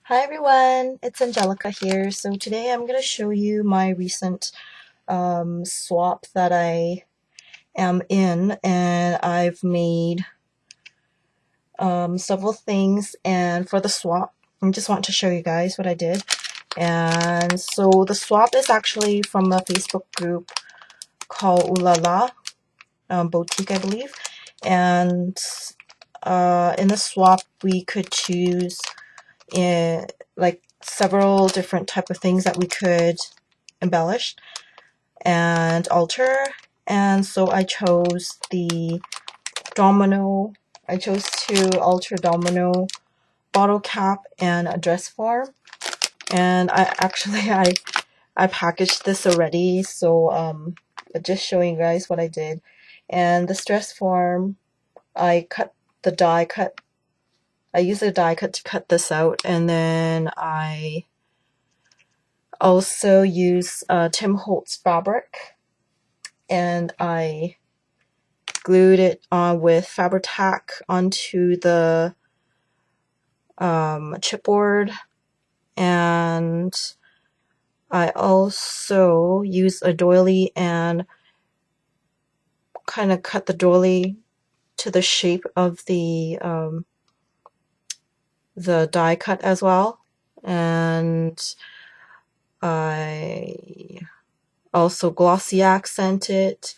Hi everyone, it's Angelica here. So today I'm going to show you my recent swap that I am in, and I've made several things. And for the swap, I just want to show you guys what I did. And so the swap is actually from a Facebook group called Ooh La La Boutique, I believe. And in the swap, we could choose like several different type of things that we could embellish and alter. And so I chose the domino. I chose to alter domino, bottle cap, and a dress form. And I packaged this already, so just showing you guys what I did. And this dress form, I cut the die cut. I used a die cut to cut this out, and then I also use Tim Holtz fabric, and I glued it on with Fabri-Tac onto the chipboard, and I also used a doily and kind of cut the doily to the shape of the die cut as well. And I also glossy accent it,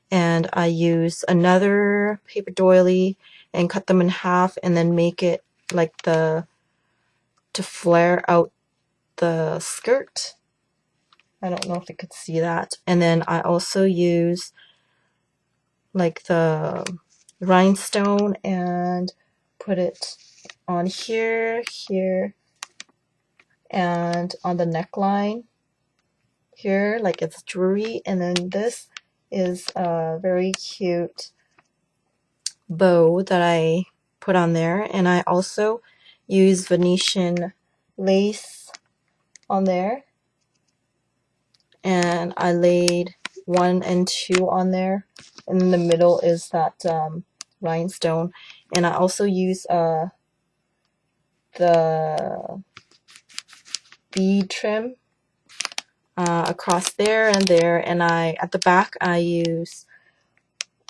and I use another paper doily and cut them in half and then make it like to flare out the skirt. I don't know if you could see that. And then I also use like the rhinestone and put it on here, and on the neckline here, like it's jewelry. And then this is a very cute bow that I put on there, and I also use Venetian lace on there, and I laid 1 and 2 on there, and in the middle is that rhinestone. And I also use the bead trim across there and there, and at the back I use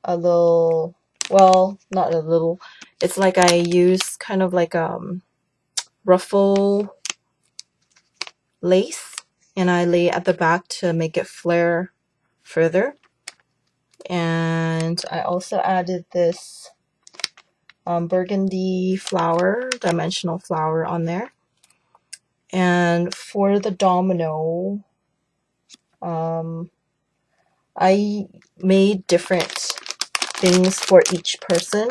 a little, well, not a little, it's like I use kind of like ruffle lace, and I lay at the back to make it flare further. And I also added this burgundy flower, dimensional flower on there. And for the domino, I made different things for each person.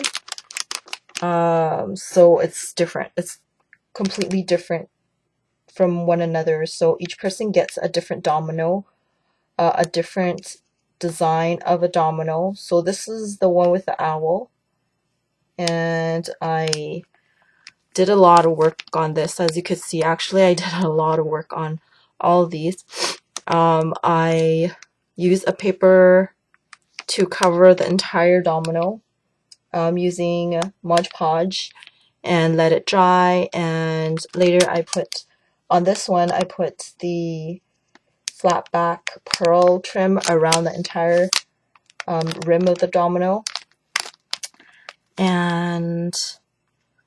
So it's different. It's completely different from one another. So each person gets a different domino, a different design of a domino. So this is the one with the owl. And I did a lot of work on this. As you could see, actually I did a lot of work on all of these. I used a paper to cover the entire domino using Mod Podge and let it dry. And later I put on this one, I put the flat back pearl trim around the entire rim of the domino. And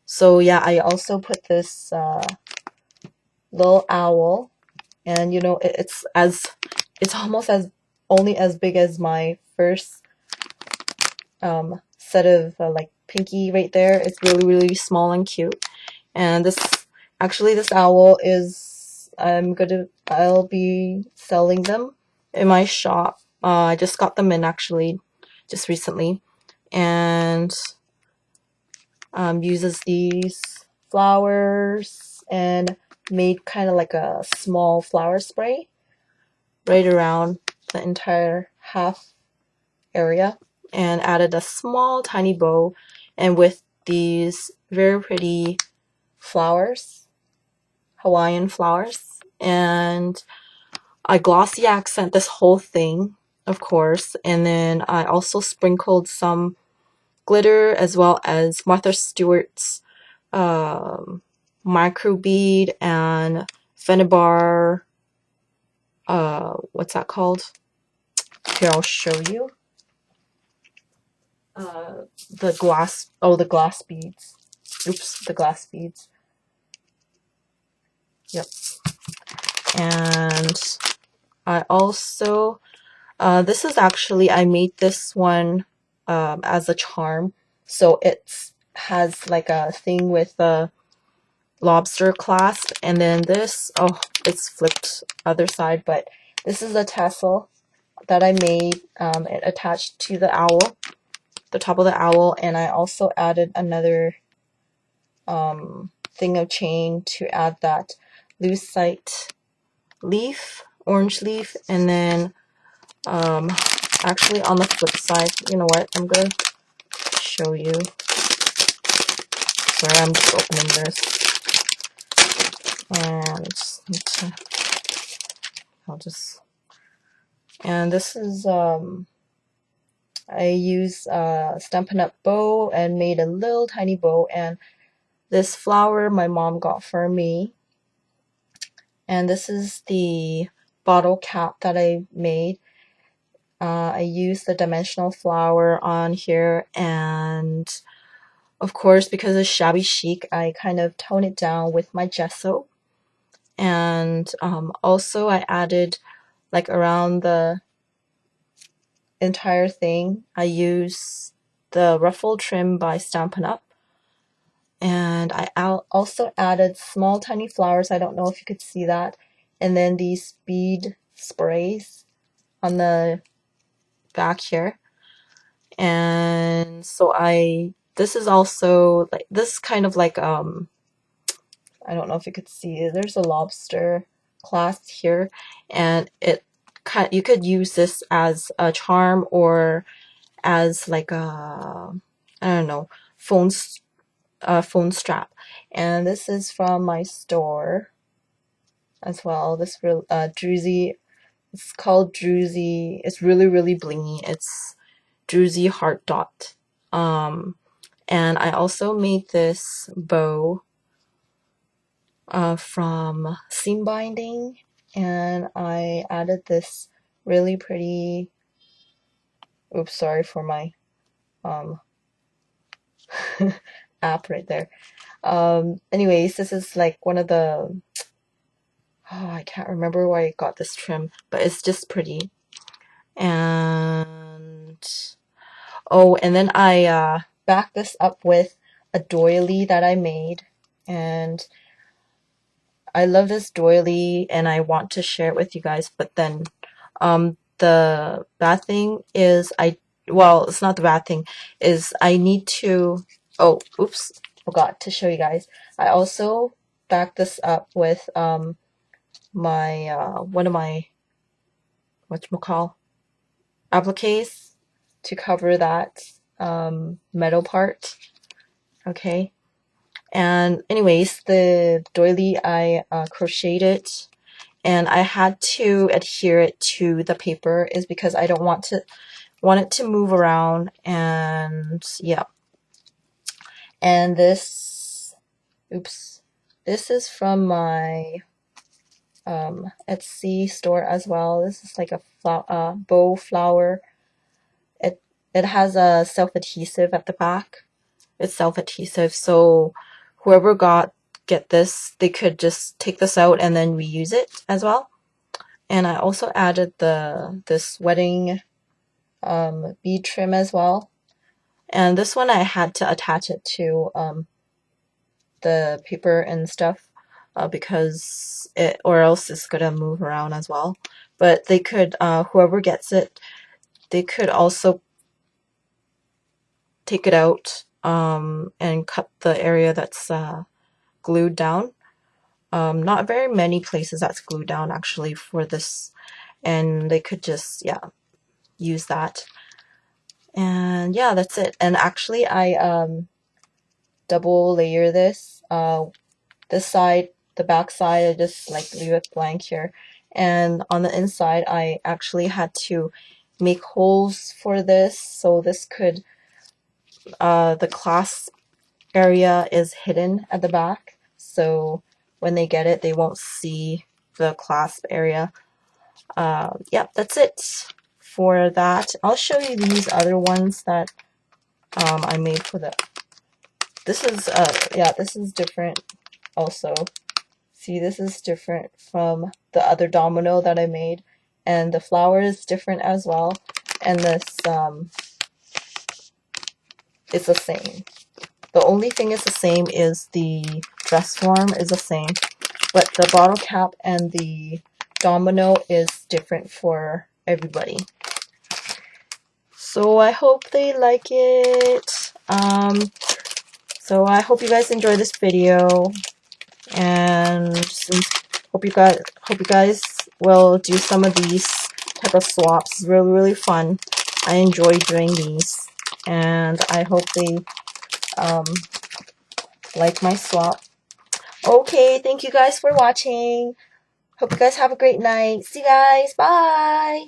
so yeah, I also put this little owl, and you know, it's almost only as big as my first set of like pinky right there. It's really small and cute. And this owl is, I'll be selling them in my shop. I just got them in actually just recently, and uses these flowers and made kind of like a small flower spray right around the entire half area, and added a small tiny bow, and with these very pretty flowers, Hawaiian flowers. And I glossy accent this whole thing, of course, and then I also sprinkled some glitter as well as Martha Stewart's micro bead and Fenibar, what's that called? Here, I'll show you. The glass beads. Oops, the glass beads. Yep. And I also, this is actually, I made this one as a charm. So it has like a thing with a lobster clasp, and then this, oh, it's flipped other side, but this is a tassel that I made. It attached to the owl, the top of the owl, and I also added another thing of chain to add that lucite leaf, orange leaf, and then actually on the flip side, you know what, I'm gonna show you. Sorry, I'm just opening this, and just need to, and this is I use Stampin' Up! Bow and made a little tiny bow, and this flower my mom got for me. And this is the bottle cap that I made. I used the dimensional flower on here, and of course, because it's shabby chic, I kind of tone it down with my gesso. And also I added, like, around the entire thing, I use the ruffle trim by Stampin' Up! And I also added small tiny flowers. I don't know if you could see that. And then these bead sprays on the back here. And so this is also like, this kind of like, I don't know if you could see, there's a lobster clasp here, and you could use this as a charm or as like a, I don't know, phone strap. And this is from my store as well. This real druzy, it's called druzy. It's really blingy. It's druzy heart dot. And I also made this bow from seam binding, and I added this really pretty, oops, sorry for my app right there. Anyways, this is like one of the, oh, I can't remember where I got this trim, but it's just pretty. And oh, and then I backed this up with a doily that I made, and I love this doily and I want to share it with you guys, but then the bad thing is well, it's not the bad thing, is I need to, oh, oops, forgot to show you guys. I also backed this up with my one of my whatchamacall appliques to cover that metal part. Okay, and anyways, the doily, I crocheted it, and I had to adhere it to the paper is because I don't want it to move around. And yeah, and this, oops, this is from my Etsy store as well. This is like a bow flower. It has a self-adhesive at the back. It's self-adhesive, so whoever get this, they could just take this out and then reuse it as well. And I also added this wedding bead trim as well. And this one I had to attach it to the paper and stuff because or else it's gonna move around as well. But they could, whoever gets it, they could also take it out and cut the area that's glued down. Not very many places that's glued down actually for this, and they could just, yeah, use that. And yeah, that's it. And actually I double layer this. This side, the back side, I just like leave it blank here, and on the inside I actually had to make holes for this, so this could, the clasp area is hidden at the back, so when they get it, they won't see the clasp area. Yep, that's it for that. I'll show you these other ones that I made for the. This is yeah, this is different also. See, this is different from the other domino that I made, and the flower is different as well. And this is the same. The only thing is the same is the dress form is the same, but the bottle cap and the domino is different for everybody. So I hope they like it. So I hope you guys enjoy this video, and hope you guys will do some of these type of swaps. It's really fun. I enjoy doing these, and I hope they like my swap. Okay, thank you guys for watching. Hope you guys have a great night. See you guys. Bye.